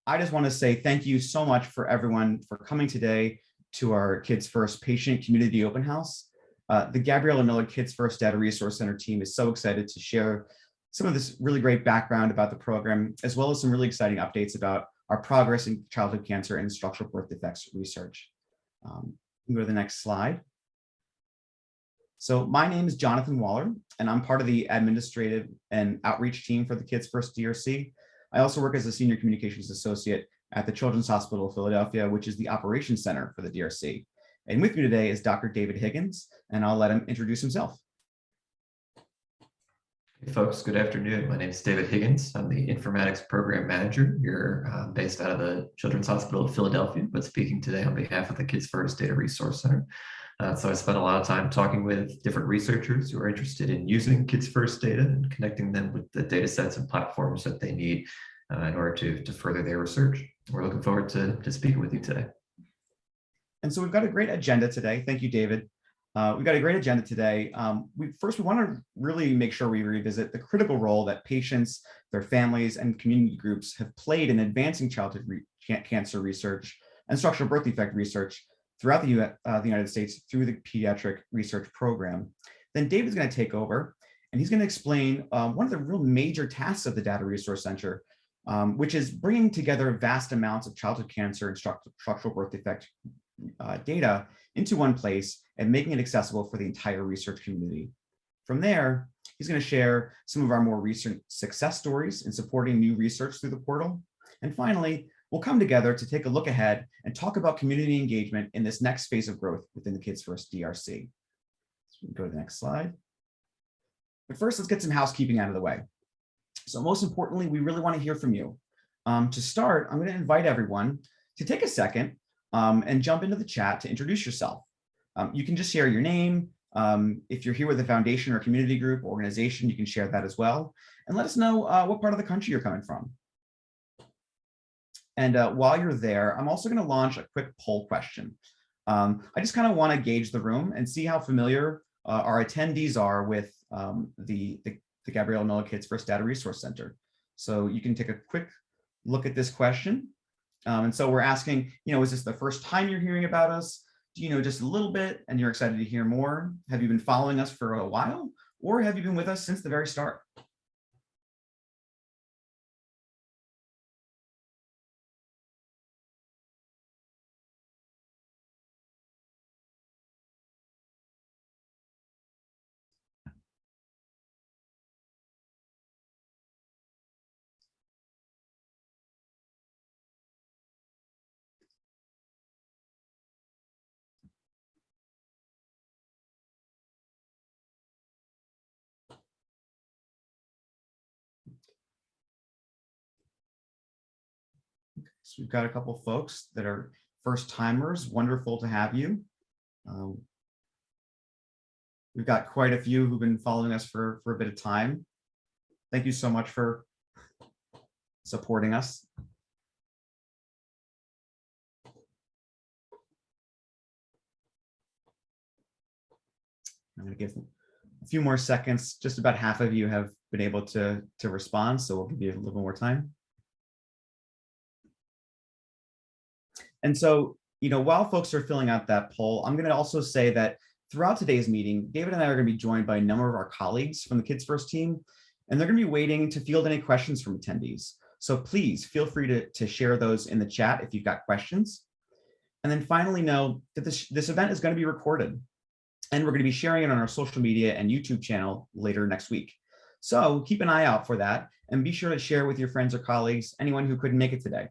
I just want to say thank you so much for everyone for coming today to our Kids First Patient Community Open House. The Gabriella Miller Kids First Data Resource Center team is so excited to share some of this really great background about the program, as well as some really exciting updates about our progress in childhood cancer and structural birth defects research. You can go to the next slide. So my name is Jonathan Waller, and I'm part of the administrative and outreach team for the Kids First DRC. I also work as a senior communications associate at the Children's Hospital of Philadelphia, which is the operations center for the DRC. And with me today is Dr. David Higgins, and I'll let him introduce himself. Hey folks, good afternoon. My name is David Higgins. I'm the informatics program manager here based out of the Children's Hospital of Philadelphia, but speaking today on behalf of the Kids First Data Resource Center. So I spent a lot of time talking with different researchers who are interested in using Kids First data and connecting them with the data sets and platforms that they need in order to further their research. We're looking forward to speaking with you today. And so we've got a great agenda today. Thank you, David. We've got a great agenda today. We want to really make sure we revisit the critical role that patients, their families, and community groups have played in advancing childhood cancer research and structural birth defect research throughout the United States through the pediatric research program. Then David's going to take over, and he's going to explain one of the real major tasks of the Data Resource Center, which is bringing together vast amounts of childhood cancer and structural birth defect data into one place and making it accessible for the entire research community. From there, he's going to share some of our more recent success stories in supporting new research through the portal. And finally, we'll come together to take a look ahead and talk about community engagement in this next phase of growth within the Kids First DRC. So we can go to the next slide. But first, let's get some housekeeping out of the way. So most importantly, we really want to hear from you. To start, I'm going to invite everyone to take a second and jump into the chat to introduce yourself. You can just share your name. If you're here with a foundation or community group or organization, you can share that as well. And let us know what part of the country you're coming from. And while you're there, I'm also going to launch a quick poll question. I just kind of want to gauge the room and see how familiar our attendees are with the Gabriella Miller Kids First Data Resource Center. So you can take a quick look at this question. And so we're asking, is this the first time you're hearing about us? Do you know just a little bit and you're excited to hear more? Have you been following us for a while? Or have you been with us since the very start? So we've got a couple folks that are first timers. Wonderful to have you. We've got quite a few who've been following us for a bit of time. Thank you so much for supporting us. I'm going to give a few more seconds. Just about half of you have been able to respond, so we'll give you a little more time. And so, while folks are filling out that poll, I'm going to also say that throughout today's meeting, David and I are going to be joined by a number of our colleagues from the Kids First team, and they're going to be waiting to field any questions from attendees. So please feel free to share those in the chat if you've got questions. And then finally, know that this event is going to be recorded, and we're going to be sharing it on our social media and YouTube channel later next week. So keep an eye out for that, and be sure to share with your friends or colleagues, anyone who couldn't make it today.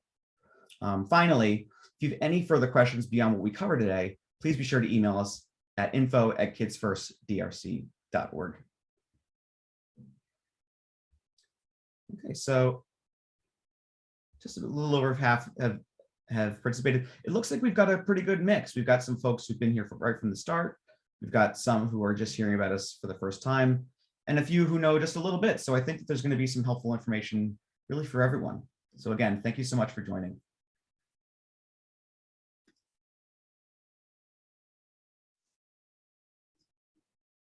Finally, if you have any further questions beyond what we covered today, please be sure to email us at info@kidsfirstdrc.org. Okay, so just a little over half have participated. It looks like we've got a pretty good mix. We've got some folks who've been here right from the start. We've got some who are just hearing about us for the first time, and a few who know just a little bit. So I think that there's going to be some helpful information really for everyone. So again, thank you so much for joining.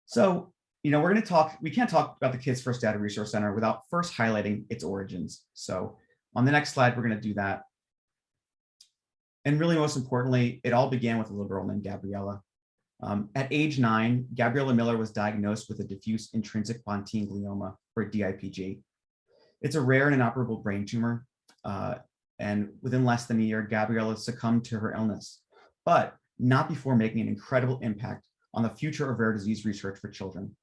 So, we're going to we can't talk about the Kids First Data Resource Center without first highlighting its origins. So On the next slide, we're going to do that. And really, most importantly, it all began with a little girl named Gabriella. At age 9, Gabriella Miller was diagnosed with a diffuse intrinsic pontine glioma, or DIPG. It's a rare and inoperable brain tumor. And within less than a year, Gabriella succumbed to her illness, but not before making an incredible impact on the future of rare disease research for children.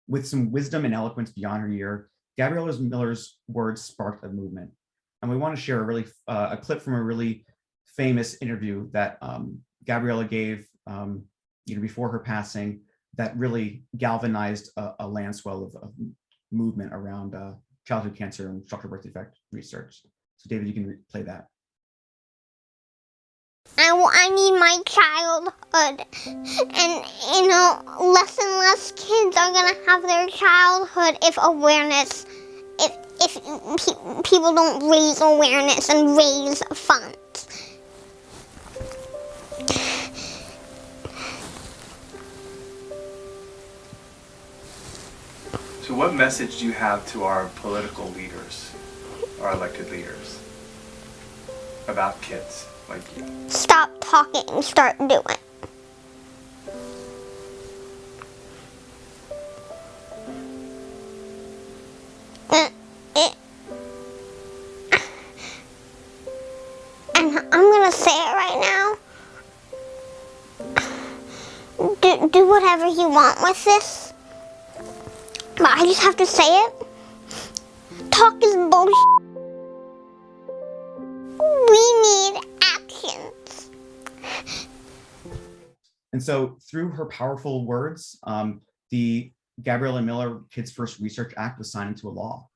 With some wisdom and eloquence beyond her year, Gabriella Miller's words sparked a movement. And we want to share a clip from a really famous interview that Gabriella gave before her passing that really galvanized a landswell of movement around childhood cancer and structural birth defect research. So David, you can play that. I need my childhood, and less and less kids are gonna have their childhood if awareness, if people don't raise awareness and raise funds. So what message do you have to our political leaders, our elected leaders, about kids like you? Stop talking and start doing. And I'm gonna say it right now. Do whatever you want with this. But I just have to say it. Talk is bullshit. We need actions. And so through her powerful words, the Gabriella Miller Kids First Research Act was signed into a law.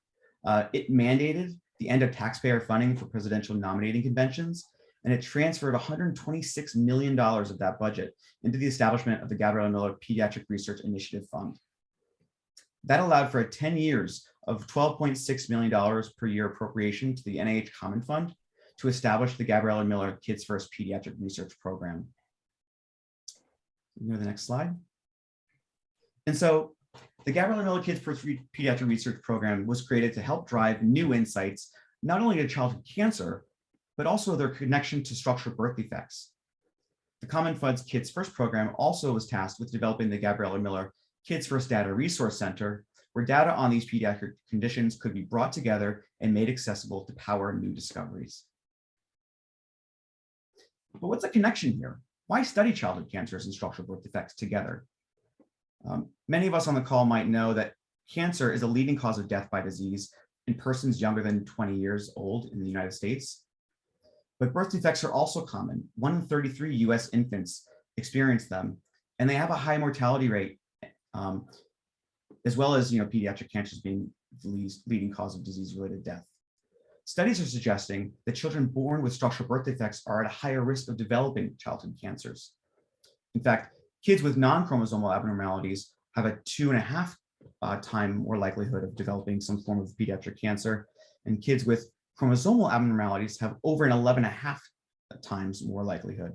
It mandated the end of taxpayer funding for presidential nominating conventions, and it transferred $126 million of that budget into the establishment of the Gabriella Miller Pediatric Research Initiative Fund. That allowed for 10 years of $12.6 million per year appropriation to the NIH-Common Fund to establish the Gabriella Miller Kids First Pediatric Research Program. Go to the next slide. And so the Gabriella Miller Kids First Pediatric Research Program was created to help drive new insights, not only to childhood cancer, but also their connection to structural birth defects. The Common Fund's Kids First program also was tasked with developing the Gabriella Miller Kids First Data Resource Center, where data on these pediatric conditions could be brought together and made accessible to power new discoveries. But what's the connection here? Why study childhood cancers and structural birth defects together? Many of us on the call might know that cancer is a leading cause of death by disease in persons younger than 20 years old in the United States. But birth defects are also common. 1 in 33 US infants experience them, and they have a high mortality rate, as well as pediatric cancers being the leading cause of disease-related death. Studies are suggesting that children born with structural birth defects are at a higher risk of developing childhood cancers. In fact, kids with non-chromosomal abnormalities have a 2.5 time more likelihood of developing some form of pediatric cancer, and kids with chromosomal abnormalities have over an 11.5 times more likelihood.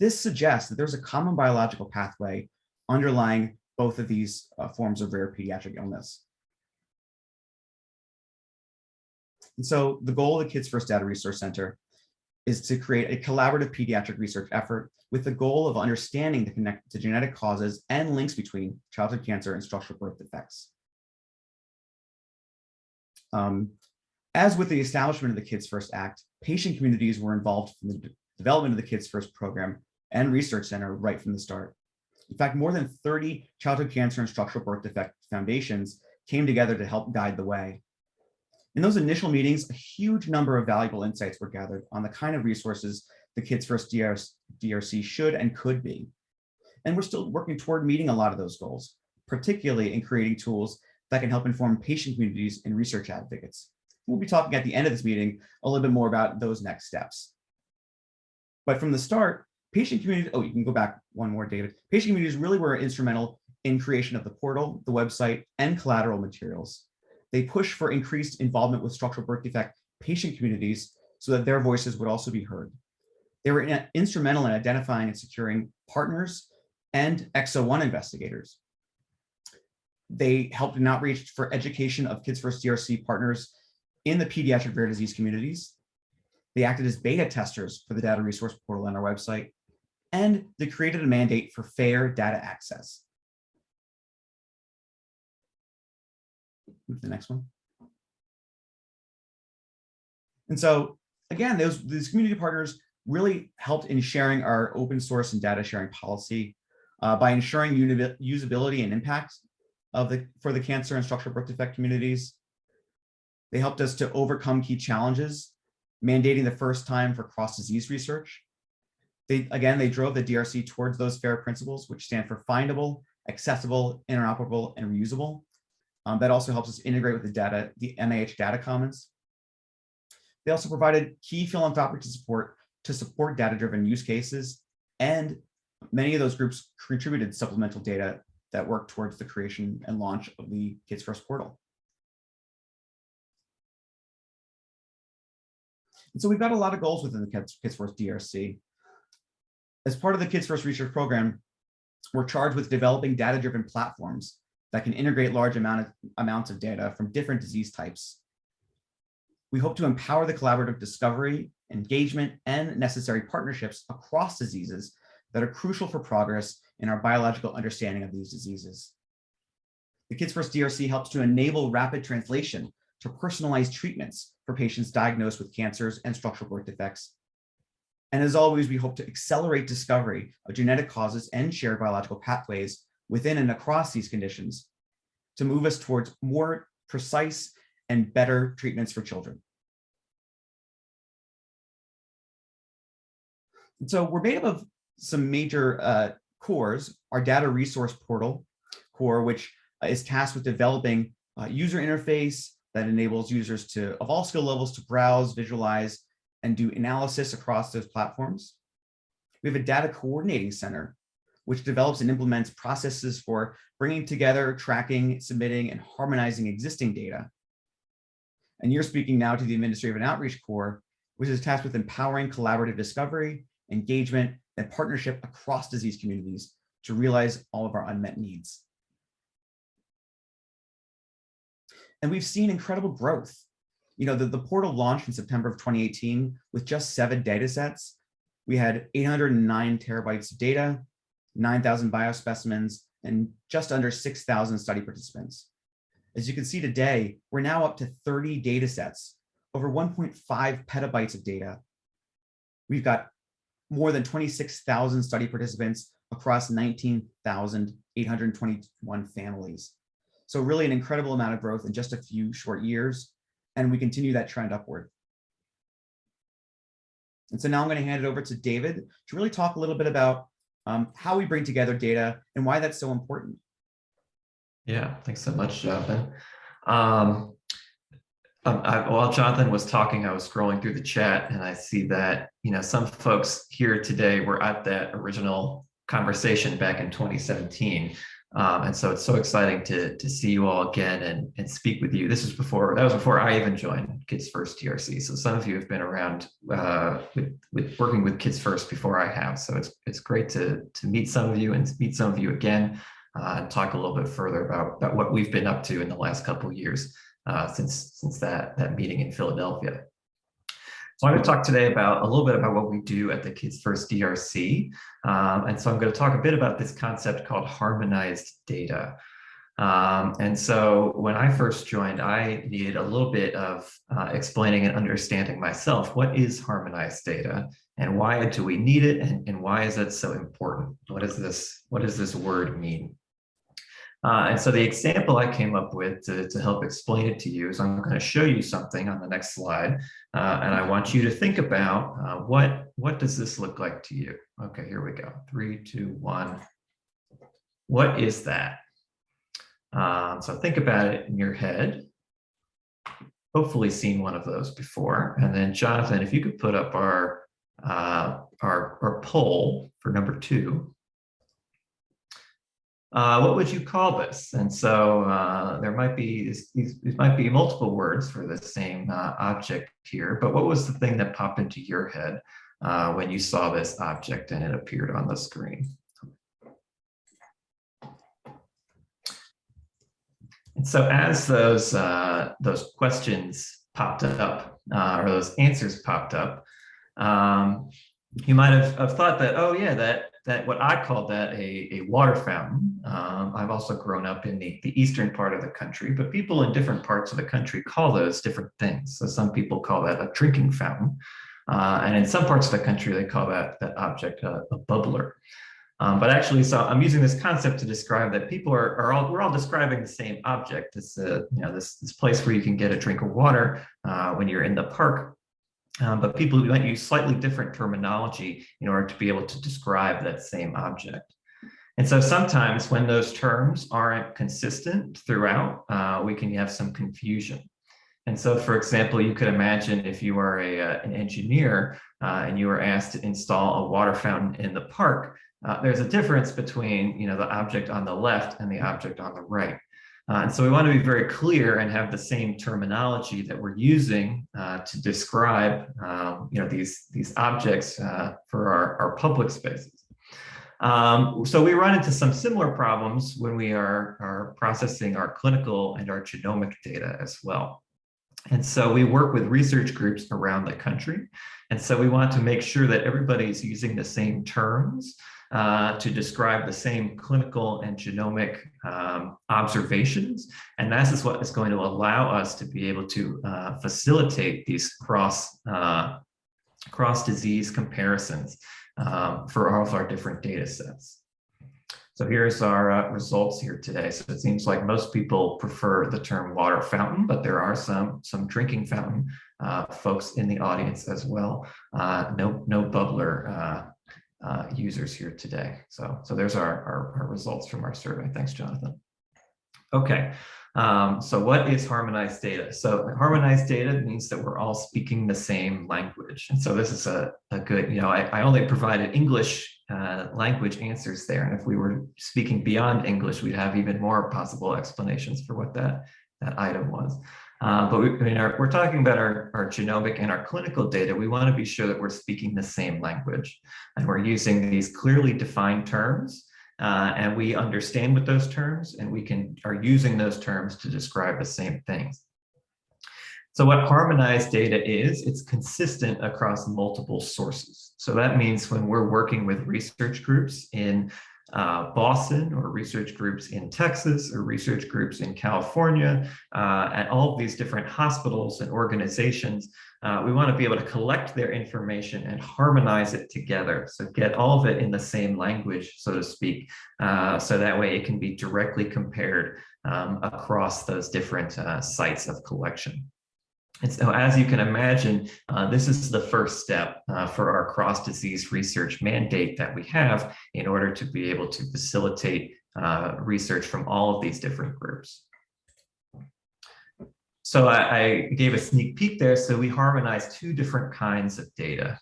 This suggests that there's a common biological pathway underlying both of these forms of rare pediatric illness. And so the goal of the Kids First Data Resource Center is to create a collaborative pediatric research effort with the goal of understanding the genetic causes and links between childhood cancer and structural birth defects. As with the establishment of the Kids First Act, patient communities were involved from the development of the Kids First program and research center right from the start. In fact, more than 30 childhood cancer and structural birth defect foundations came together to help guide the way. In those initial meetings, a huge number of valuable insights were gathered on the kind of resources the Kids First DRC should and could be. And we're still working toward meeting a lot of those goals, particularly in creating tools that can help inform patient communities and research advocates. We'll be talking at the end of this meeting a little bit more about those next steps. But from the start, patient communities, you can go back one more, David. Patient communities really were instrumental in creation of the portal, the website, and collateral materials. They pushed for increased involvement with structural birth defect patient communities so that their voices would also be heard. They were instrumental in identifying and securing partners and XO1 investigators. They helped in outreach for education of Kids First DRC partners in the pediatric rare disease communities. They acted as beta testers for the data resource portal on our website, and they created a mandate for fair data access. Move to the next one. And so again, these community partners really helped in sharing our open source and data sharing policy by ensuring usability and impact for the cancer and structural birth defect communities. They helped us to overcome key challenges, mandating the first time for cross-disease research. They drove the DRC towards those FAIR principles, which stand for findable, accessible, interoperable, and reusable. That also helps us integrate with the NIH Data Commons. They also provided key philanthropic support to support data-driven use cases, and many of those groups contributed supplemental data that worked towards the creation and launch of the Kids First portal. And so we've got a lot of goals within the Kids First DRC. As part of the Kids First research program, we're charged with developing data-driven platforms that can integrate large amounts of data from different disease types. We hope to empower the collaborative discovery, engagement, and necessary partnerships across diseases that are crucial for progress in our biological understanding of these diseases. The Kids First DRC helps to enable rapid translation to personalized treatments for patients diagnosed with cancers and structural birth defects. And as always, we hope to accelerate discovery of genetic causes and shared biological pathways within and across these conditions to move us towards more precise and better treatments for children. And so we're made up of some major cores. Our data resource portal core, which is tasked with developing a user interface that enables users of all skill levels to browse, visualize, and do analysis across those platforms. We have a data coordinating center, which develops and implements processes for bringing together, tracking, submitting, and harmonizing existing data. And you're speaking now to the Administrative and Outreach Core, which is tasked with empowering collaborative discovery, engagement, and partnership across disease communities to realize all of our unmet needs. And we've seen incredible growth. You know, the portal launched in September of 2018 with just 7 data sets. We had 809 terabytes of data, 9,000 biospecimens, and just under 6,000 study participants. As you can see today, we're now up to 30 data sets, over 1.5 petabytes of data. We've got more than 26,000 study participants across 19,821 families. So really an incredible amount of growth in just a few short years, and we continue that trend upward. And so now I'm going to hand it over to David to really talk a little bit about how we bring together data and why that's so important. Yeah, thanks so much, Jonathan. While Jonathan was talking, I was scrolling through the chat and I see that, you know, some folks here today were at that original conversation back in 2017. And so it's so exciting to see you all again and speak with you. That was before I even joined Kids First DRC. So some of you have been around with working with Kids First before I have. So it's great to meet some of you and meet some of you again and talk a little bit further about what we've been up to in the last couple of years since that meeting in Philadelphia. So I'm going to talk today a little bit about what we do at the Kids First DRC. And so I'm going to talk a bit about this concept called harmonized data. And so when I first joined, I needed a little bit of explaining and understanding myself. What is harmonized data and why do we need it? And why is it so important? What does this word mean? And so the example I came up with to help explain it to you is I'm going to show you something on the next slide. And I want you to think about what does this look like to you? Okay, here we go. 3, 2, 1. What is that? So think about it in your head. Hopefully seen one of those before. And then Jonathan, if you could put up our poll for number 2. What would you call this? And so there might be these might be multiple words for the same object here, but what was the thing that popped into your head when you saw this object and it appeared on the screen? And so as those questions popped up, or those answers popped up, you might have thought that, oh yeah, that what I call that a water fountain. I've also grown up in the eastern part of the country, but people in different parts of the country call those different things. So some people call that a drinking fountain. And in some parts of the country, they call that object a bubbler. But actually, so I'm using this concept to describe that people we're all describing the same object. It's this place where you can get a drink of water when you're in the park. But people might use slightly different terminology in order to be able to describe that same object. And so sometimes when those terms aren't consistent throughout, we can have some confusion. And so, for example, you could imagine if you are an engineer and you were asked to install a water fountain in the park, there's a difference between the object on the left and the object on the right. And so we want to be very clear and have the same terminology that we're using to describe these objects for our public spaces. So we run into some similar problems when we are processing our clinical and our genomic data as well. And so we work with research groups around the country. And so we want to make sure that everybody's using the same terms to describe the same clinical and genomic observations. And that is what is going to allow us to be able to facilitate these cross-disease comparisons for all of our different data sets. So here's our results here today. So it seems like most people prefer the term water fountain, but there are some drinking fountain folks in the audience as well. No bubbler users here today. So there's our results from our survey. Thanks, Jonathan. Okay, so what is harmonized data? So harmonized data means that we're all speaking the same language. And so this is a good, I only provided English language answers there. And if we were speaking beyond English, we'd have even more possible explanations for what that item was. But we're talking about our genomic and our clinical data. We want to be sure that we're speaking the same language and we're using these clearly defined terms and we understand what those terms and we are using those terms to describe the same things. So what harmonized data is, it's consistent across multiple sources. So that means when we're working with research groups in Boston or research groups in Texas or research groups in California at all of these different hospitals and organizations, we want to be able to collect their information and harmonize it together. So get all of it in the same language, so to speak, so that way it can be directly compared across those different sites of collection. And so as you can imagine, this is the first step for our cross-disease research mandate that we have in order to be able to facilitate research from all of these different groups. So I gave a sneak peek there. So we harmonized two different kinds of data.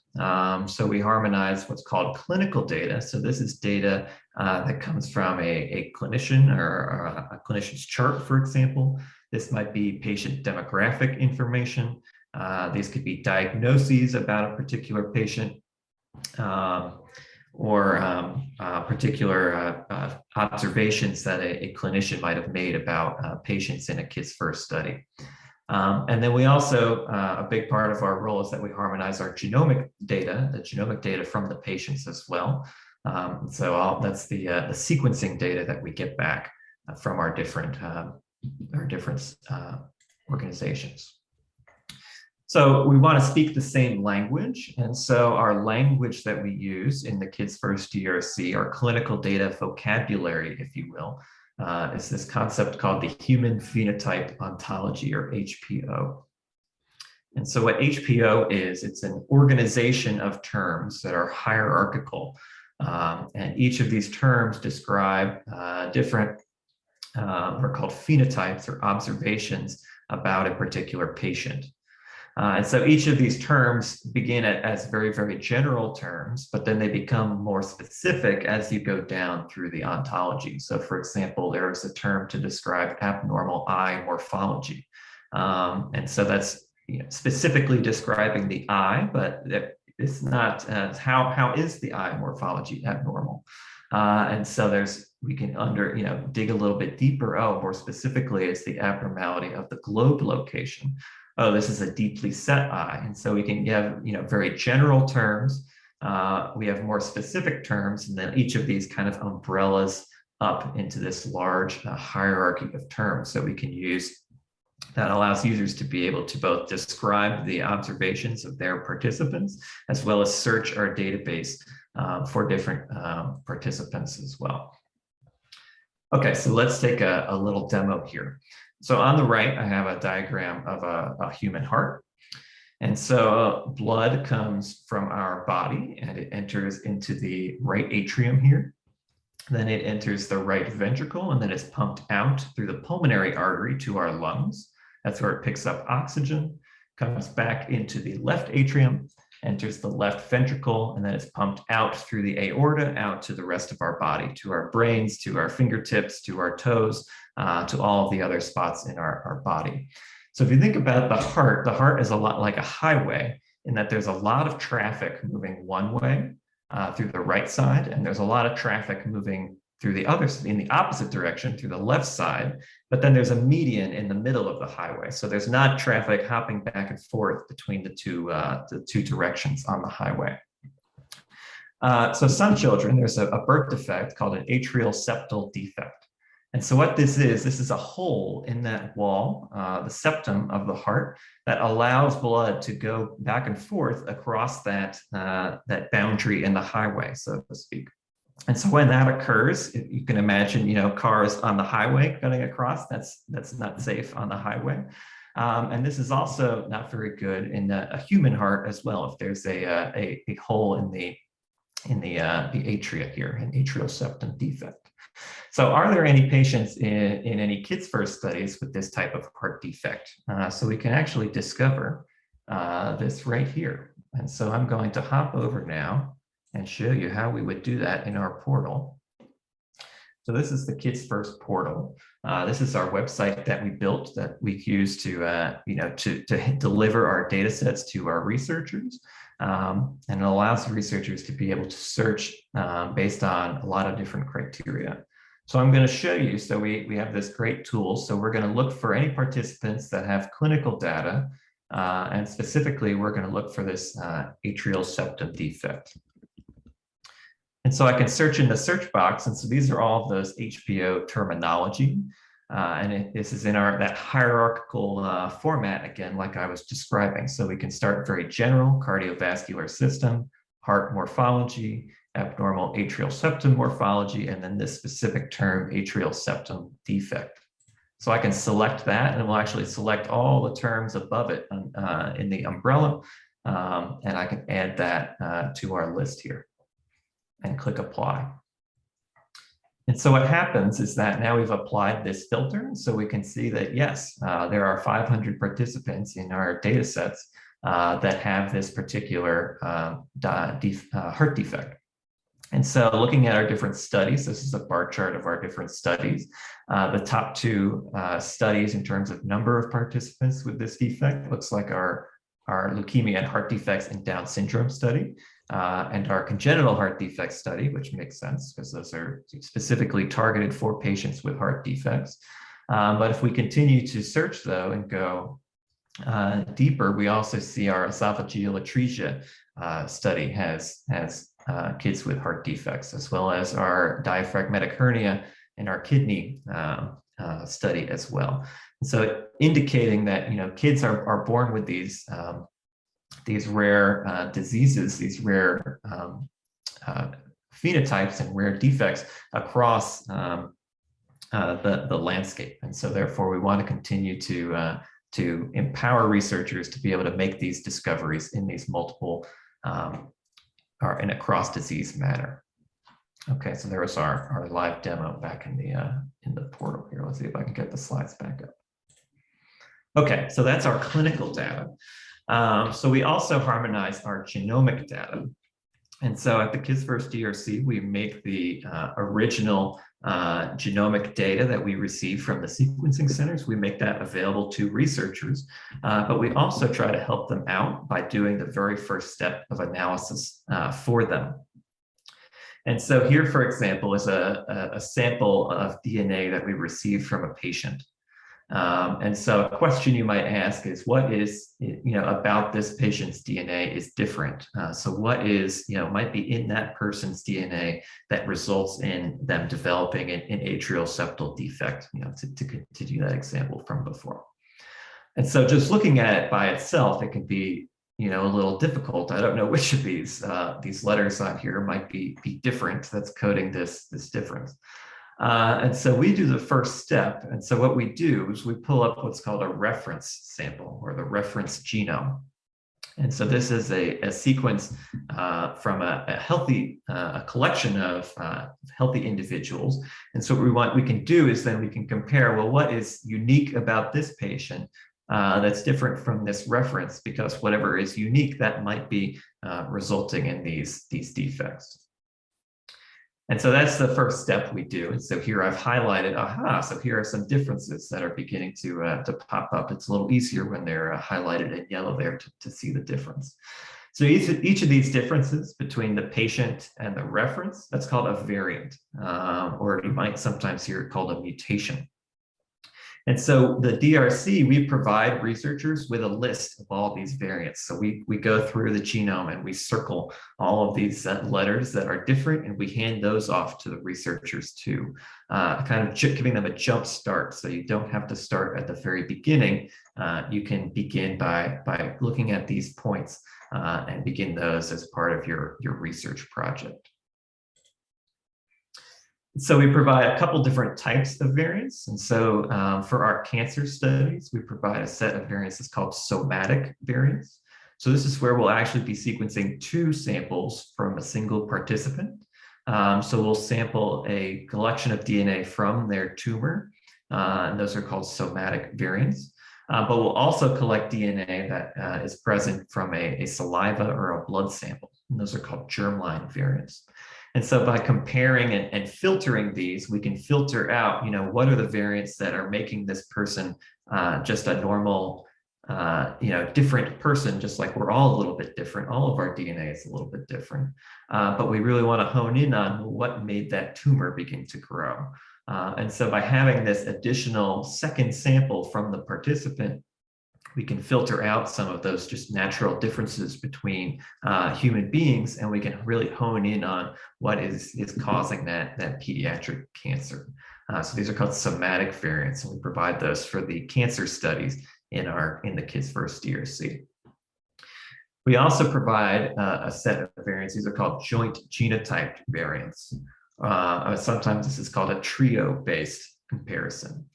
So we harmonized what's called clinical data. So this is data that comes from a clinician or a clinician's chart, for example. This might be patient demographic information. These could be diagnoses about a particular patient or particular observations that a clinician might have made about patients in a Kids First study. And then we also, a big part of our role is that we harmonize our genomic data, the genomic data from the patients as well. So that's the sequencing data that we get back from our different organizations. So we want to speak the same language. And so our language that we use in the Kids First DRC, our clinical data vocabulary, if you will, is this concept called the Human Phenotype Ontology, or HPO. And so what HPO is, it's an organization of terms that are hierarchical. And each of these terms describe different what are called phenotypes or observations about a particular patient. And so each of these terms begin as very, very general terms, but then they become more specific as you go down through the ontology. So for example, there is a term to describe abnormal eye morphology. And so that's specifically describing the eye, but it's not how is the eye morphology abnormal? And so we can dig a little bit deeper. Oh, more specifically, it's the abnormality of the globe location. oh, this is a deeply set eye. And so we can have, very general terms. We have more specific terms, and then each of these kind of umbrellas up into this large hierarchy of terms that we can use that allows users to be able to both describe the observations of their participants as well as search our database for different participants as well. Okay, so let's take a little demo here. So on the right, I have a diagram of a human heart. And so blood comes from our body and it enters into the right atrium here. Then it enters the right ventricle and then it's pumped out through the pulmonary artery to our lungs. That's where it picks up oxygen, comes back into the left atrium, enters the left ventricle, and then it's pumped out through the aorta, out to the rest of our body, to our brains, to our fingertips, to our toes, to all of the other spots in our body. So if you think about the heart is a lot like a highway in that there's a lot of traffic moving one way through the right side, and there's a lot of traffic moving through the other, in the opposite direction, through the left side, but then there's a median in the middle of the highway. So there's not traffic hopping back and forth between the two directions on the highway. So some children, there's a birth defect called an atrial septal defect. And so what this is a hole in that wall, the septum of the heart, that allows blood to go back and forth across that boundary in the highway, so to speak. And so when that occurs, you can imagine, cars on the highway going across, that's not safe on the highway. And this is also not very good in a human heart as well, if there's a hole in the atria here, an atrial septum defect. So are there any patients in any kids first studies with this type of heart defect? So we can actually discover this right here. And so I'm going to hop over now and show you how we would do that in our portal. So this is the Kids First portal. This is our website that we built that we use to deliver our data sets to our researchers. And it allows the researchers to be able to search based on a lot of different criteria. So I'm going to show you, so we have this great tool. So we're going to look for any participants that have clinical data. And specifically, we're going to look for this atrial septum defect. And so I can search in the search box. And so these are all of those HPO terminology. This is in that hierarchical format, again, like I was describing. So we can start very general, cardiovascular system, heart morphology, abnormal atrial septum morphology, and then this specific term, atrial septum defect. So I can select that, and it will actually select all the terms above it in the umbrella, and I can add that to our list here and click apply. And so what happens is that now we've applied this filter, so we can see that yes, there are 500 participants in our data sets that have this particular heart defect. And so looking at our different studies, this is a bar chart of our different studies. The top two studies in terms of number of participants with this defect looks like our leukemia and heart defects in Down syndrome study and our congenital heart defect study, which makes sense because those are specifically targeted for patients with heart defects. But if we continue to search though and go deeper, we also see our esophageal atresia study has kids with heart defects, as well as our diaphragmatic hernia and our kidney study as well. And so indicating that kids are born with these rare diseases, these rare phenotypes and rare defects across the landscape. And so therefore we want to continue to empower researchers to be able to make these discoveries in these multiple or in a cross-disease manner. Okay, so there was our live demo back in the portal here. Let's see if I can get the slides back up. Okay, so that's our clinical data. So we also harmonize our genomic data. And so at the Kids First DRC, we make the original genomic data that we receive from the sequencing centers. We make that available to researchers, but we also try to help them out by doing the very first step of analysis for them. And so here, for example, is a sample of DNA that we received from a patient. And so a question you might ask is, what is, about this patient's DNA is different? So what is, might be in that person's DNA that results in them developing an atrial septal defect, to continue that example from before. And so just looking at it by itself, it can be, a little difficult. I don't know which of these letters on here might be different. That's coding this difference. And so we do the first step. And so what we do is we pull up what's called a reference sample, or the reference genome. And so this is a sequence from a healthy, a collection of healthy individuals. And so what we can do is then we can compare, well, what is unique about this patient that's different from this reference, because whatever is unique, that might be resulting in these defects. And so that's the first step we do. And so here I've highlighted, so here are some differences that are beginning to pop up. It's a little easier when they're highlighted in yellow there to see the difference. So each of these differences between the patient and the reference, that's called a variant, or you might sometimes hear it called a mutation. And so the DRC, we provide researchers with a list of all these variants. So we go through the genome and we circle all of these letters that are different, and we hand those off to the researchers too, kind of giving them a jump start. So you don't have to start at the very beginning. You can begin by looking at these points and begin those as part of your research project. So we provide a couple different types of variants. And so for our cancer studies, we provide a set of variants that's called somatic variants. So this is where we'll actually be sequencing 2 samples from a single participant. So we'll sample a collection of DNA from their tumor, and those are called somatic variants. But we'll also collect DNA that is present from a saliva or a blood sample, and those are called germline variants. And so by comparing and filtering these, we can filter out, what are the variants that are making this person just a normal, different person, just like we're all a little bit different. All of our DNA is a little bit different. But we really want to hone in on what made that tumor begin to grow. And so by having this additional second sample from the participant, we can filter out some of those just natural differences between human beings, and we can really hone in on what is causing that pediatric cancer. So these are called somatic variants, and we provide those for the cancer studies in the Kids First DRC. We also provide a set of variants. These are called joint genotype variants. Sometimes this is called a trio-based comparison.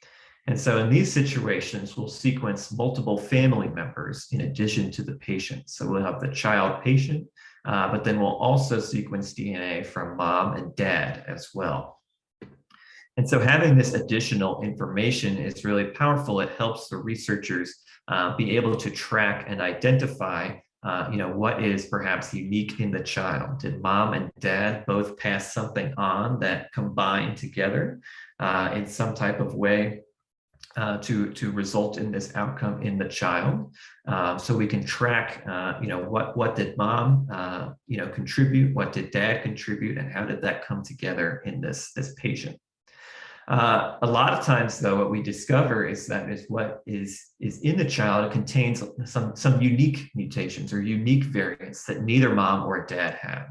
And so in these situations, we'll sequence multiple family members in addition to the patient. So we'll have the child patient, but then we'll also sequence DNA from mom and dad as well. And so having this additional information is really powerful. It helps the researchers be able to track and identify what is perhaps unique in the child. Did mom and dad both pass something on that combined together in some type of way to result in this outcome in the child? So we can track, what did mom, contribute, what did dad contribute, and how did that come together in this patient? A lot of times, though, what we discover is that what is in the child contains some unique mutations or unique variants that neither mom or dad have.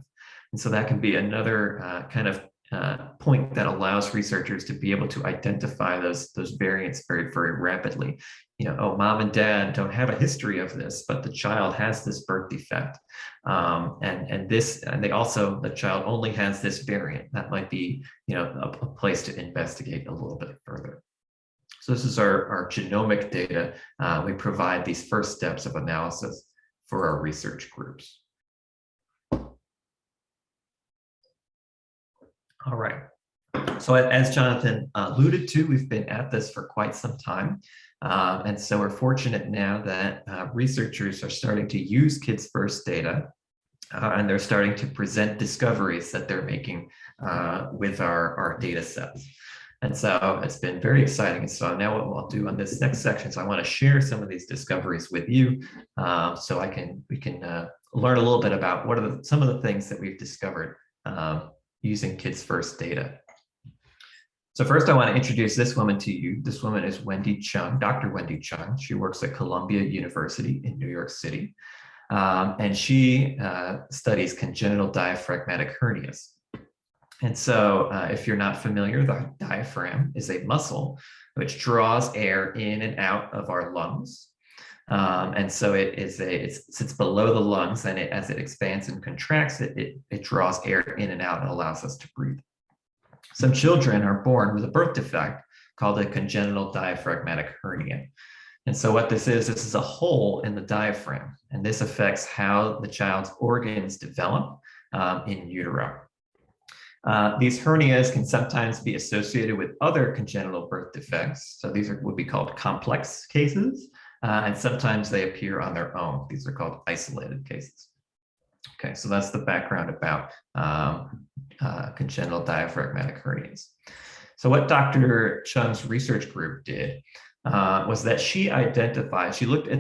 And so that can be another kind of point that allows researchers to be able to identify those variants very, very rapidly. Mom and dad don't have a history of this, but the child has this birth defect, and the child only has this variant. That might be a place to investigate a little bit further. So this is our genomic data. We provide these first steps of analysis for our research groups. All right. So as Jonathan alluded to, we've been at this for quite some time. And so we're fortunate now that researchers are starting to use Kids First data, and they're starting to present discoveries that they're making with our data sets. And so it's been very exciting. And so now what we'll do on this next section is I want to share some of these discoveries with you, so we can learn a little bit about what are some of the things that we've discovered using Kids First data. So first, I want to introduce this woman to you. This woman is Wendy Chung, Dr. Wendy Chung. She works at Columbia University in New York City, and she studies congenital diaphragmatic hernias. And so if you're not familiar, the diaphragm is a muscle which draws air in and out of our lungs. And so it sits below the lungs, and as it expands and contracts, it draws air in and out and allows us to breathe. Some children are born with a birth defect called a congenital diaphragmatic hernia. And so what this is a hole in the diaphragm, and this affects how the child's organs develop in utero. These hernias can sometimes be associated with other congenital birth defects. So these would be called complex cases, and sometimes they appear on their own. These are called isolated cases. Okay, so that's the background about congenital diaphragmatic hernias. So what Dr. Chung's research group did was that she looked at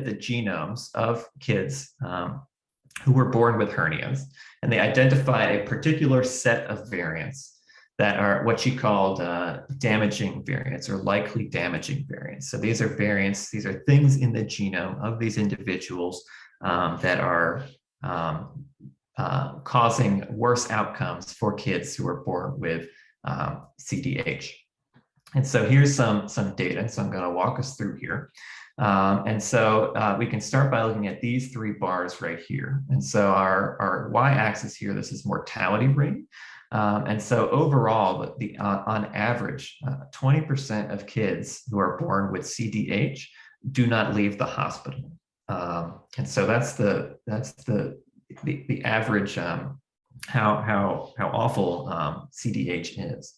the genomes of kids who were born with hernias, and they identified a particular set of variants that are what she called damaging variants or likely damaging variants. So these are variants, these are things in the genome of these individuals that are causing worse outcomes for kids who are born with CDH. And so here's some data, so I'm going to walk us through here. And so we can start by looking at these three bars right here. And so our y-axis here, this is mortality rate. And so overall, on average, 20% of kids who are born with CDH do not leave the hospital. And so that's the average how awful CDH is.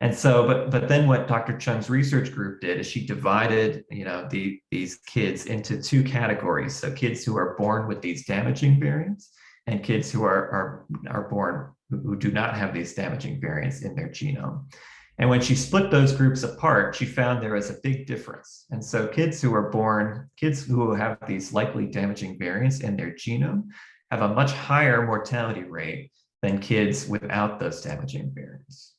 And so, but then what Dr. Chung's research group did is she divided, these kids into two categories. So kids who are born with these damaging variants and kids who are born who do not have these damaging variants in their genome. And when she split those groups apart, she found there was a big difference. And so kids who have these likely damaging variants in their genome have a much higher mortality rate than kids without those damaging variants.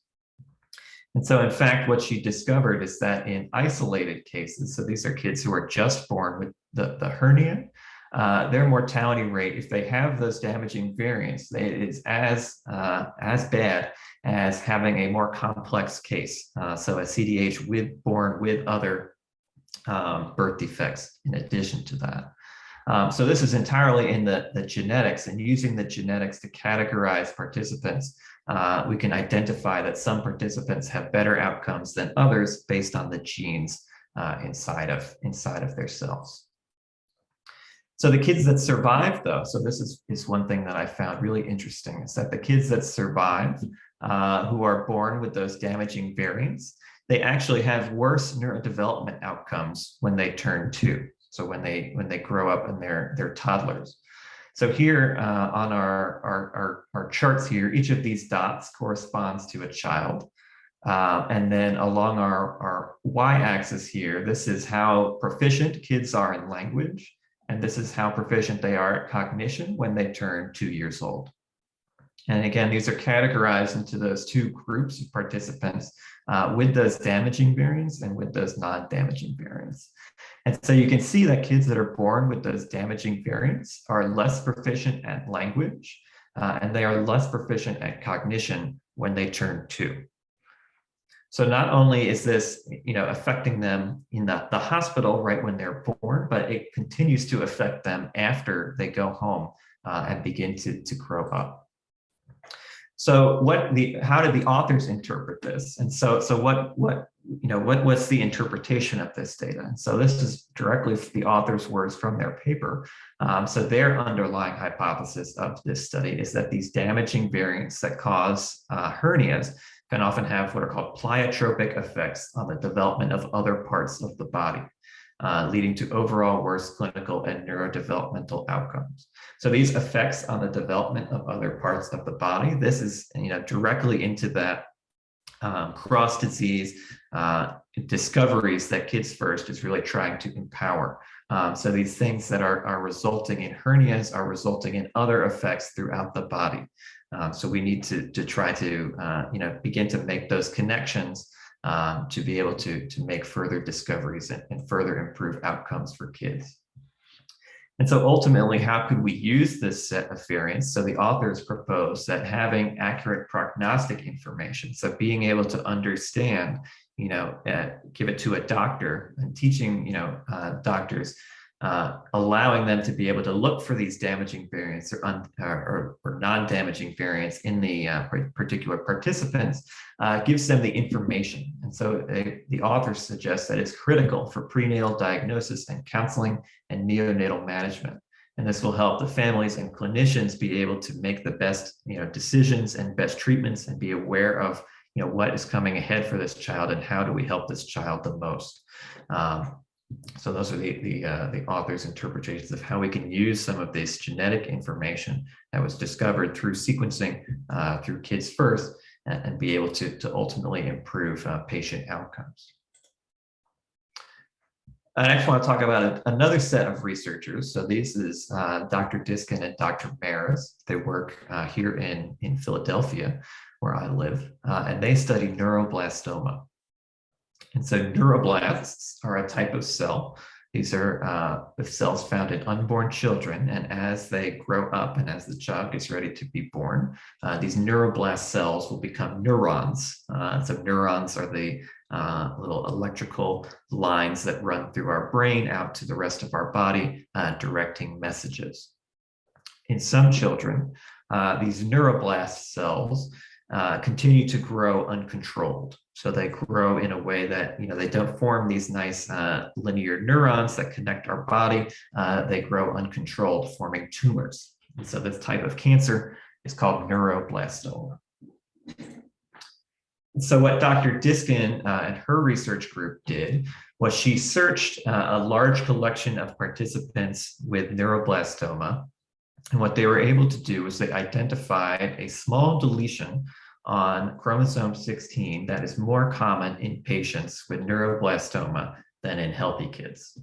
And so, in fact, what she discovered is that in isolated cases, so these are kids who are just born with the hernia, their mortality rate, if they have those damaging variants, it is as bad as having a more complex case. So a CDH born with other birth defects in addition to that. So this is entirely in the genetics, and using the genetics to categorize participants, we can identify that some participants have better outcomes than others based on the genes inside of their cells. So the kids that survive, though, so this is one thing that I found really interesting, is that the kids that survive who are born with those damaging variants, they actually have worse neurodevelopment outcomes when they turn 2. So when they grow up and they're toddlers. So here on our charts here, each of these dots corresponds to a child. And then along our y-axis here, this is how proficient kids are in language. And this is how proficient they are at cognition when they turn 2 years old. And again, these are categorized into those two groups of participants with those damaging variants and with those non-damaging variants. And so you can see that kids that are born with those damaging variants are less proficient at language, and they are less proficient at cognition when they turn 2. So not only is this, affecting them in the hospital right when they're born, but it continues to affect them after they go home and begin to grow up. So how did the authors interpret this? And so what's the interpretation of this data? And so this is directly the authors' words from their paper. So their underlying hypothesis of this study is that these damaging variants that cause hernias can often have what are called pleiotropic effects on the development of other parts of the body, leading to overall worse clinical and neurodevelopmental outcomes. So these effects on the development of other parts of the body, this is directly into that cross-disease discoveries that Kids First is really trying to empower. So these things that are resulting in hernias are resulting in other effects throughout the body. So we need to try to begin to make those connections to be able to make further discoveries and further improve outcomes for kids. And so ultimately, how could we use this set of variants? So the authors propose that having accurate prognostic information, so being able to understand, give it to a doctor and teaching, doctors, allowing them to be able to look for these damaging variants or non-damaging variants in the particular participants, gives them the information. And so the authors suggest that it's critical for prenatal diagnosis and counseling and neonatal management. And this will help the families and clinicians be able to make the best decisions and best treatments and be aware of what is coming ahead for this child and how do we help this child the most. So those are the author's interpretations of how we can use some of this genetic information that was discovered through sequencing through Kids First and be able to ultimately improve patient outcomes. I next want to talk about another set of researchers. So this is Dr. Diskin and Dr. Maris. They work here in Philadelphia, where I live, and they study neuroblastoma. And so neuroblasts are a type of cell. These are the cells found in unborn children, and as they grow up and as the child gets ready to be born, these neuroblast cells will become neurons. So neurons are the little electrical lines that run through our brain out to the rest of our body, directing messages. In some children, these neuroblast cells continue to grow uncontrolled. So they grow in a way that, they don't form these nice linear neurons that connect our body. They grow uncontrolled, forming tumors. And so this type of cancer is called neuroblastoma. And so what Dr. Diskin and her research group did was she searched a large collection of participants with neuroblastoma. And what they were able to do was they identified a small deletion on chromosome 16 that is more common in patients with neuroblastoma than in healthy kids.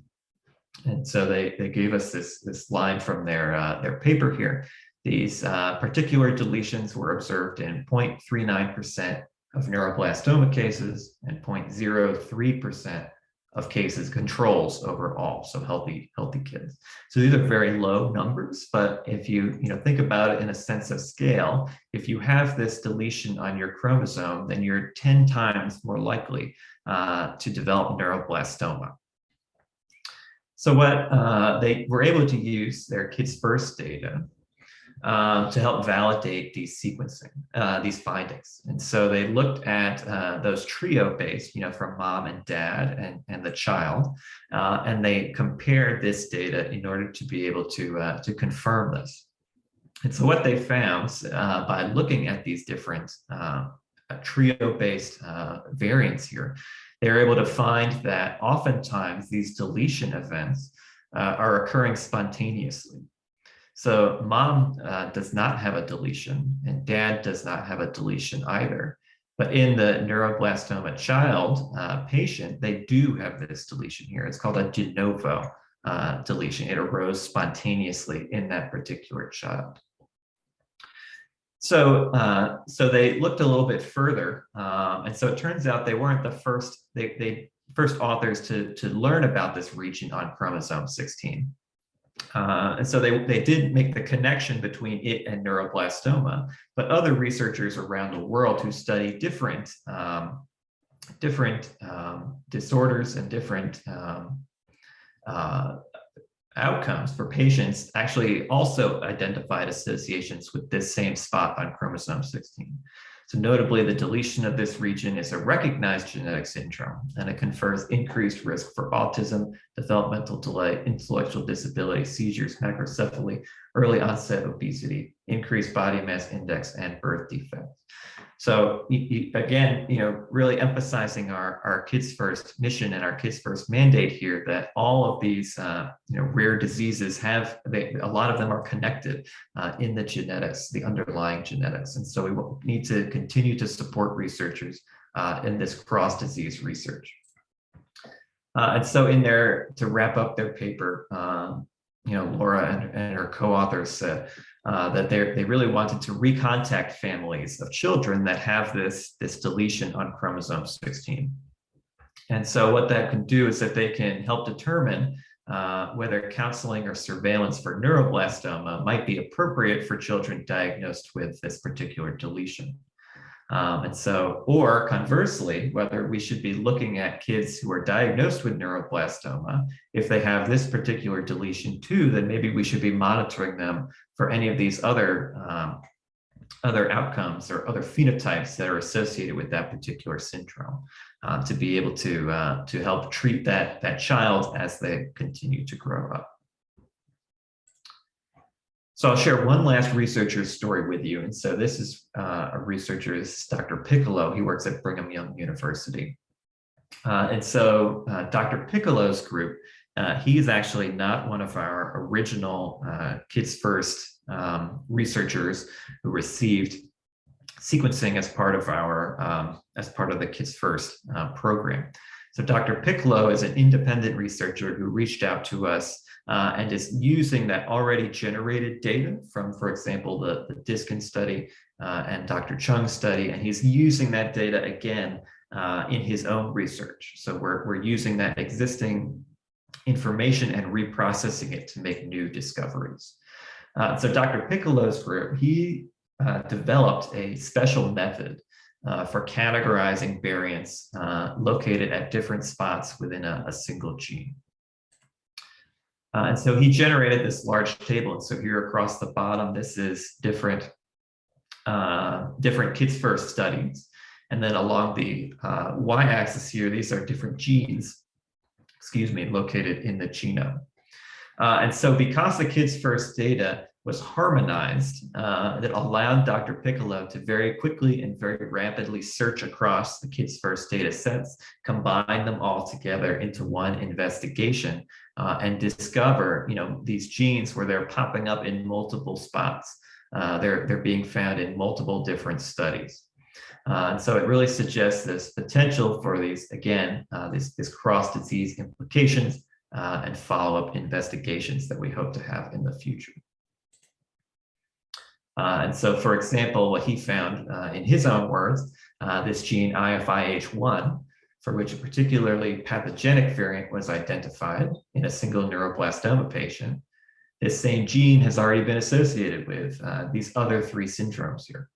And so they gave us this line from their paper here. These particular deletions were observed in 0.39% of neuroblastoma cases and 0.03% of cases controls overall, so healthy kids. So these are very low numbers, but if you think about it in a sense of scale, if you have this deletion on your chromosome, then you're 10 times more likely to develop neuroblastoma. So what they were able to use their Kids First data to help validate these sequencing, these findings. And so they looked at those trio-based, from mom and dad and the child, and they compared this data in order to be able to confirm this. And so what they found by looking at these different trio-based variants here, they were able to find that oftentimes these deletion events are occurring spontaneously. So mom does not have a deletion and dad does not have a deletion either. But in the neuroblastoma child patient, they do have this deletion here. It's called a de novo deletion. It arose spontaneously in that particular child. So they looked a little bit further. And so it turns out they weren't the first, first authors to learn about this region on chromosome 16. And so they did make the connection between it and neuroblastoma, but other researchers around the world who study different disorders and different outcomes for patients actually also identified associations with this same spot on chromosome 16. So notably, the deletion of this region is a recognized genetic syndrome, and it confers increased risk for autism, developmental delay, intellectual disability, seizures, macrocephaly, early onset obesity, increased body mass index, and birth defects. So again, really emphasizing our Kids First mission and our Kids First mandate here, that all of these rare diseases have, a lot of them are connected in the genetics, the underlying genetics. And so we need to continue to support researchers in this cross-disease research. And so to wrap up their paper, Laura and her co-authors said that they really wanted to recontact families of children that have this deletion on chromosome 16. And so what that can do is that they can help determine whether counseling or surveillance for neuroblastoma might be appropriate for children diagnosed with this particular deletion. Or conversely, whether we should be looking at kids who are diagnosed with neuroblastoma, if they have this particular deletion too, then maybe we should be monitoring them for any of these other outcomes or other phenotypes that are associated with that particular syndrome, to be able to help treat that child as they continue to grow up. So I'll share one last researcher's story with you. And so this is a researcher, is Dr. Piccolo. He works at Brigham Young University. Dr. Piccolo's group, he's actually not one of our original Kids First researchers who received sequencing as part of the Kids First program. So Dr. Piccolo is an independent researcher who reached out to us and is using that already generated data from, for example, the Diskin study and Dr. Chung's study, and he's using that data again in his own research. So we're using that existing information and reprocessing it to make new discoveries. So Dr. Piccolo's group, he developed a special method for categorizing variants located at different spots within a single gene. And so he generated this large table. And so here across the bottom, this is different Kids First studies. And then along the y-axis here, these are different genes, located in the genome. And so because the Kids First data was harmonized, that allowed Dr. Piccolo to very quickly and very rapidly search across the Kids First data sets, combine them all together into one investigation, and discover, these genes where they're popping up in multiple spots. They're being found in multiple different studies. And so it really suggests this potential for these, again, this cross-disease implications and follow-up investigations that we hope to have in the future. And so, for example, what he found in his own words, this gene IFIH1, for which a particularly pathogenic variant was identified in a single neuroblastoma patient, this same gene has already been associated with these other 3 syndromes here.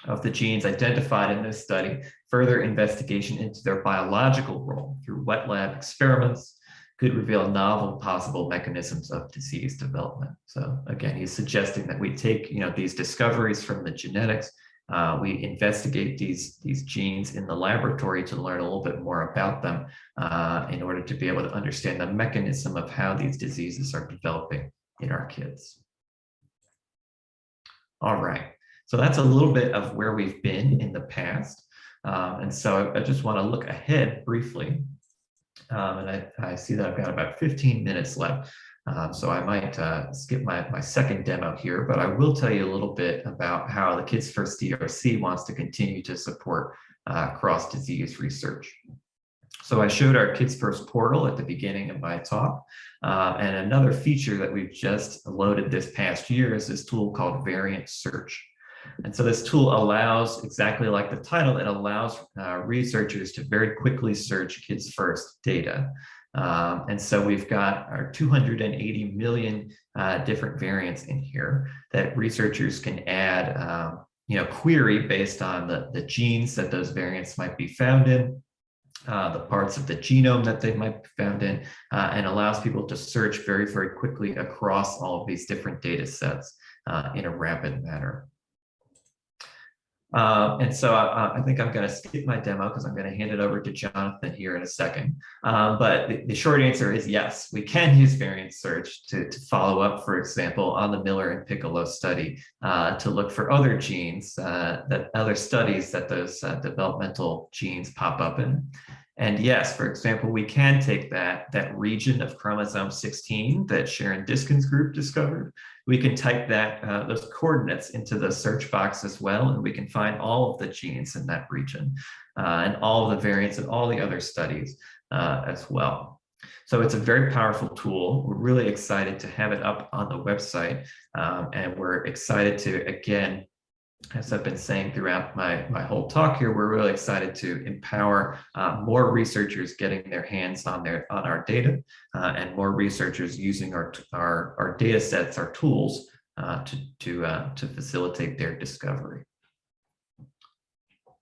Of the genes identified in this study, further investigation into their biological role through wet lab experiments could reveal novel possible mechanisms of disease development. So again, he's suggesting that we take these discoveries from the genetics, we investigate these genes in the laboratory to learn a little bit more about them in order to be able to understand the mechanism of how these diseases are developing in our kids. All right, so that's a little bit of where we've been in the past. And so I just want to look ahead briefly. And I see that I've got about 15 minutes left. So I might skip my second demo here, but I will tell you a little bit about how the Kids First DRC wants to continue to support cross-disease research. So I showed our Kids First portal at the beginning of my talk. And another feature that we've just loaded this past year is this tool called Variant Search. And so this tool allows, exactly like the title, it allows researchers to very quickly search Kids First data. And so we've got our 280 million different variants in here that researchers can add, query based on the genes that those variants might be found in, the parts of the genome that they might be found in, and allows people to search very, very quickly across all of these different data sets in a rapid manner. And so I think I'm going to skip my demo because I'm going to hand it over to Jonathan here in a second. But the short answer is yes, we can use variant search to follow up, for example, on the Miller and Piccolo study to look for other genes, other studies that those developmental genes pop up in. And yes, for example, we can take that region of chromosome 16 that Sharon Diskin's group discovered. We can type those coordinates into the search box as well, and we can find all of the genes in that region and all of the variants and all the other studies as well. So it's a very powerful tool. We're really excited to have it up on the website. And we're excited to, again, as I've been saying throughout my whole talk here, we're really excited to empower more researchers getting their hands on our data, and more researchers using our data sets, our tools, to facilitate their discovery.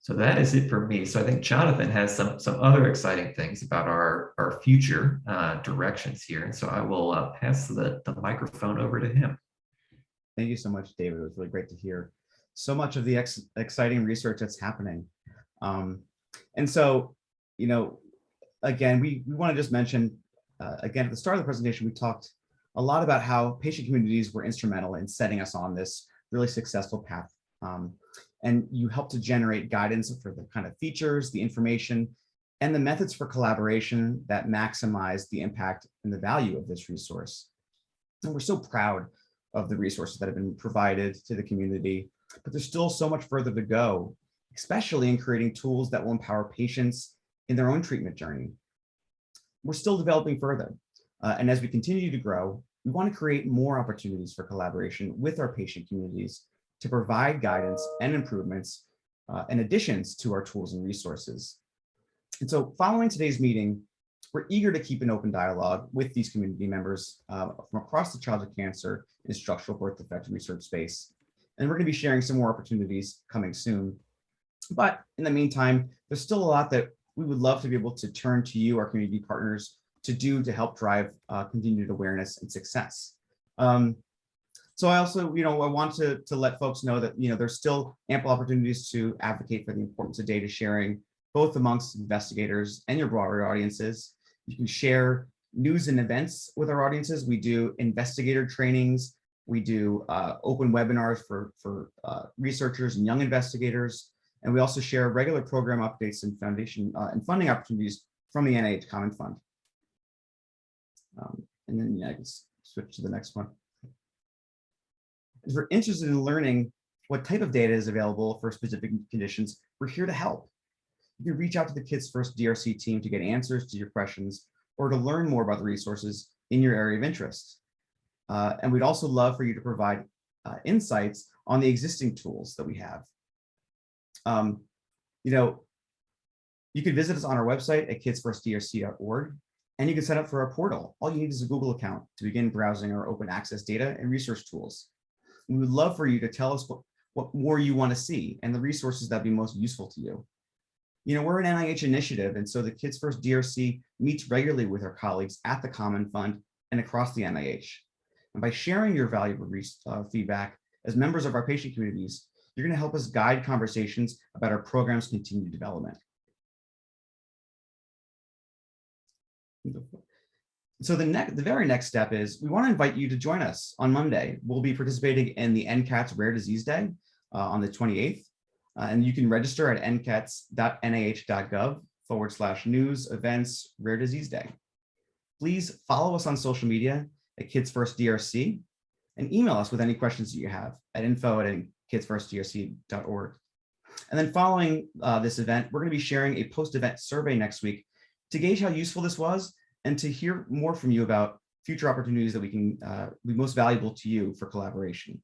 So that is it for me. So I think Jonathan has some other exciting things about our future directions here. And so I will pass the microphone over to him. Thank you so much, David. It was really great to hear so much of the exciting research that's happening. And so, again, we want to just mention, again, at the start of the presentation, we talked a lot about how patient communities were instrumental in setting us on this really successful path. And you helped to generate guidance for the kind of features, the information, and the methods for collaboration that maximize the impact and the value of this resource. And we're so proud of the resources that have been provided to the community, but there's still so much further to go, especially in creating tools that will empower patients in their own treatment journey. We're still developing further. And as we continue to grow, we want to create more opportunities for collaboration with our patient communities to provide guidance and improvements and additions to our tools and resources. And so following today's meeting, we're eager to keep an open dialogue with these community members from across the childhood cancer and structural birth defect research space. And we're going to be sharing some more opportunities coming soon. But in the meantime, there's still a lot that we would love to be able to turn to you, our community partners, to do to help drive continued awareness and success. So I also, I want to let folks know that, there's still ample opportunities to advocate for the importance of data sharing, both amongst investigators and your broader audiences. You can share news and events with our audiences. We do investigator trainings. We do open webinars for researchers and young investigators. And we also share regular program updates and foundation and funding opportunities from the NIH-Common Fund. And then I can switch to the next one. If we're interested in learning what type of data is available for specific conditions, we're here to help. You can reach out to the Kids First DRC team to get answers to your questions or to learn more about the resources in your area of interest. And we'd also love for you to provide insights on the existing tools that we have. You can visit us on our website at kidsfirstdrc.org, and you can sign up for our portal. All you need is a Google account to begin browsing our open access data and research tools. We would love for you to tell us what more you want to see and the resources that would be most useful to you. We're an NIH initiative, and so the Kids First DRC meets regularly with our colleagues at the Common Fund and across the NIH. And by sharing your valuable feedback as members of our patient communities, you're going to help us guide conversations about our program's continued development. So the very next step is we want to invite you to join us on Monday. We'll be participating in the NCATS Rare Disease Day on the 28th. And you can register at ncats.nih.gov/news events Rare Disease Day. Please follow us on social media at Kids First DRC and email us with any questions that you have at info@kidsfirstdrc.org. And then following this event, we're going to be sharing a post-event survey next week to gauge how useful this was and to hear more from you about future opportunities that we can be most valuable to you for collaboration.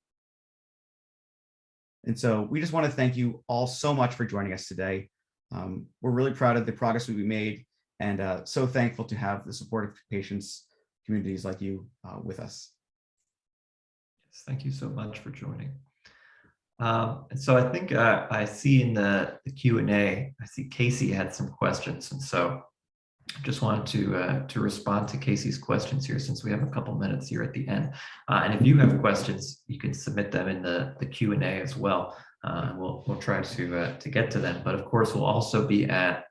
And so we just want to thank you all so much for joining us today. We're really proud of the progress we made and so thankful to have the support of patients, communities like you with us. Yes, thank you so much for joining. And so I think I see in the Q&A, I see Casey had some questions. And so I just wanted to respond to Casey's questions here since we have a couple minutes here at the end. And if you have questions, you can submit them in the Q&A as well. And we'll try to get to them. But of course, we'll also be at,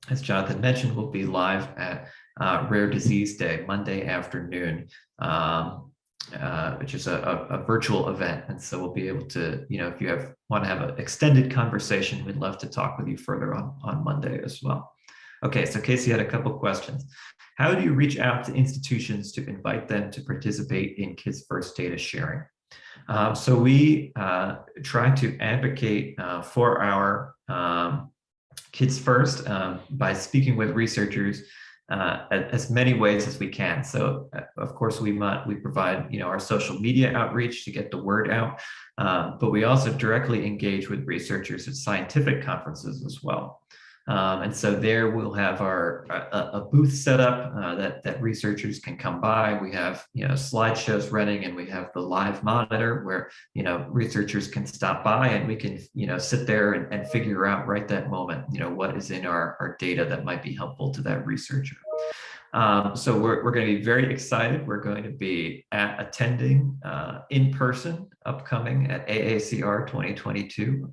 as Jonathan mentioned, we'll be live at Rare Disease Day, Monday afternoon, which is a virtual event. And so we'll be able to, if you want to have an extended conversation, we'd love to talk with you further on Monday as well. Okay, so Casey had a couple questions. How do you reach out to institutions to invite them to participate in Kids First data sharing? So we try to advocate for our Kids First by speaking with researchers as many ways as we can. So of course we provide, our social media outreach to get the word out, but we also directly engage with researchers at scientific conferences as well. And so there we'll have a booth set up that researchers can come by. We have slideshows running, and we have the live monitor where researchers can stop by, and we can sit there and figure out right that moment what is in our data that might be helpful to that researcher. So we're going to be very excited. We're going to be attending in person upcoming at AACR 2022.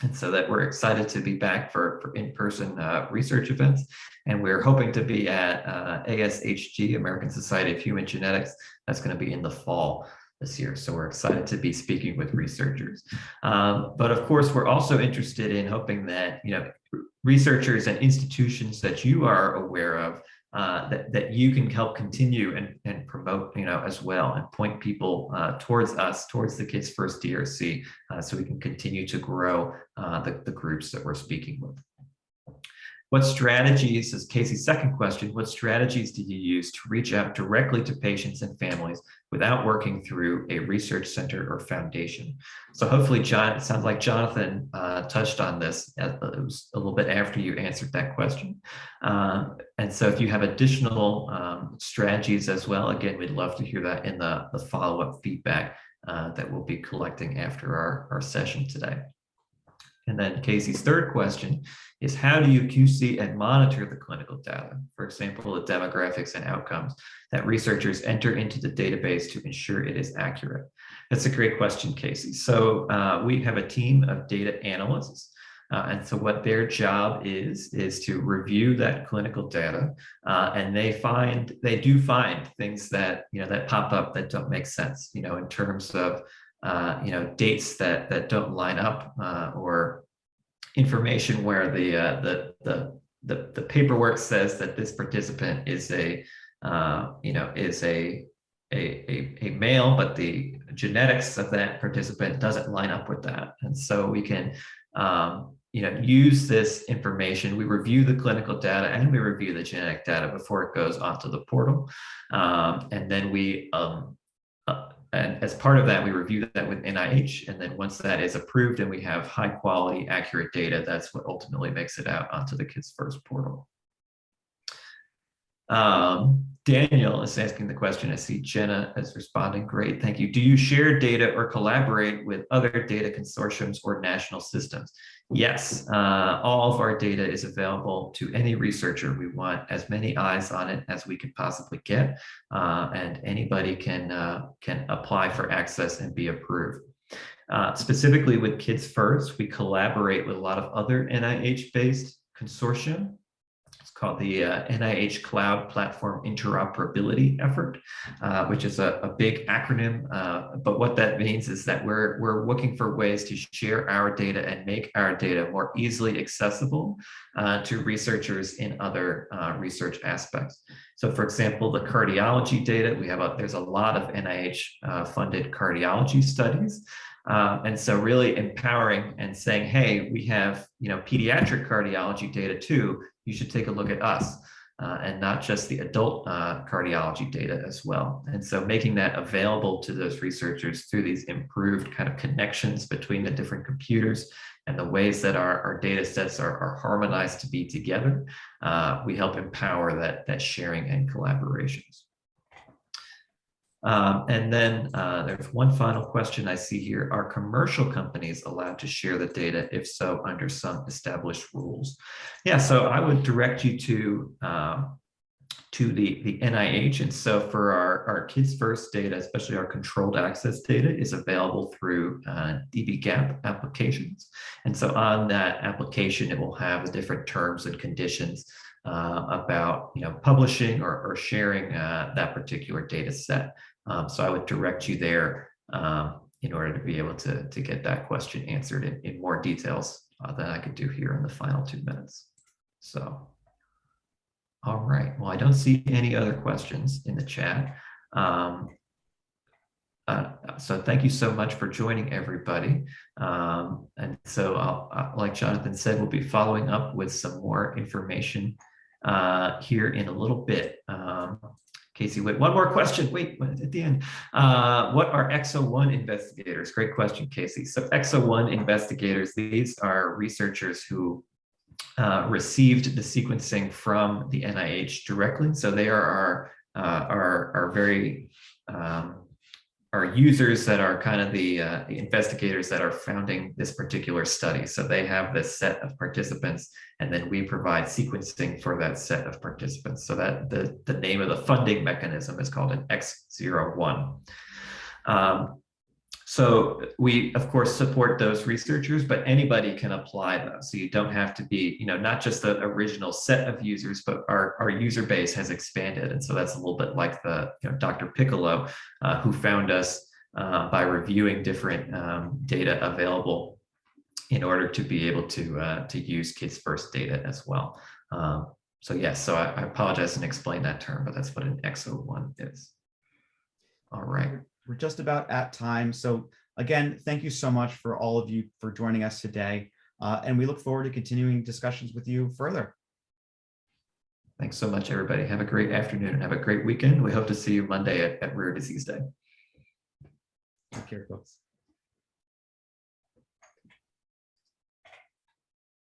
And so that we're excited to be back for in-person research events. And we're hoping to be at ASHG, American Society of Human Genetics. That's going to be in the fall this year. So we're excited to be speaking with researchers. But of course, we're also interested in hoping that, researchers and institutions that you are aware of, that you can help continue and promote, as well, and point people towards us, towards the Kids First DRC, so we can continue to grow the groups that we're speaking with. What strategies, is Casey's second question, what strategies do you use to reach out directly to patients and families without working through a research center or foundation? So hopefully, it sounds like Jonathan touched on this. It was a little bit after you answered that question. And so if you have additional strategies as well, again, we'd love to hear that in the follow-up feedback that we'll be collecting after our session today. And then Casey's third question is, how do you QC and monitor the clinical data? For example, the demographics and outcomes that researchers enter into the database to ensure it is accurate? That's a great question, Casey. So we have a team of data analysts. And so what their job is to review that clinical data, and they do find things that, that pop up that don't make sense, in terms of dates that don't line up, or information where the paperwork says that this participant is a male, but the genetics of that participant doesn't line up with that. And so we can use this information. We review the clinical data and we review the genetic data before it goes onto the portal, and then and as part of that, we review that with NIH. And then once that is approved and we have high quality, accurate data, that's what ultimately makes it out onto the Kids First portal. Daniel is asking the question. I see Jenna is responding. Great, thank you. Do you share data or collaborate with other data consortiums or national systems? Yes, all of our data is available to any researcher. We want as many eyes on it as we can possibly get, and anybody can apply for access and be approved. Specifically with Kids First, we collaborate with a lot of other NIH-based consortium. Called the NIH Cloud Platform Interoperability Effort, which is a big acronym. But what that means is that we're looking for ways to share our data and make our data more easily accessible to researchers in other research aspects. So for example, the cardiology data, there's a lot of NIH funded cardiology studies. And so really empowering and saying, hey, we have pediatric cardiology data too. You should take a look at us, and not just the adult cardiology data as well. And so making that available to those researchers through these improved kind of connections between the different computers and the ways that our data sets are harmonized to be together, we help empower that sharing and collaborations. And then there's one final question I see here. Are commercial companies allowed to share the data? If so, under some established rules? Yeah, so I would direct you to the NIH. And so for our Kids First data, especially our controlled access data, is available through dbGaP applications. And so on that application, it will have the different terms and conditions about publishing or sharing that particular data set. So I would direct you there in order to be able to get that question answered in more details than I could do here in the final 2 minutes. So, all right. Well, I don't see any other questions in the chat. So thank you so much for joining, everybody. And so like Jonathan said, we'll be following up with some more information here in a little bit. Casey, wait, one more question. Wait, at the end. What are EXO-1 investigators? Great question, Casey. So EXO-1 investigators, these are researchers who received the sequencing from the NIH directly. So they are our very our users that are kind of the investigators that are founding this particular study. So they have this set of participants, and then we provide sequencing for that set of participants. So that the name of the funding mechanism is called an X01. So we, of course, support those researchers, but anybody can apply those. So you don't have to be, not just the original set of users, but our user base has expanded. And so that's a little bit like the Dr. Piccolo, who found us by reviewing different data available in order to be able to use Kids First data as well. So yes, so I apologize and explain that term, but that's what an EXO-1 is. All right. We're just about at time. So again, thank you so much for all of you for joining us today. And we look forward to continuing discussions with you further. Thanks so much, everybody. Have a great afternoon and have a great weekend. We hope to see you Monday at Rare Disease Day. Take care, folks.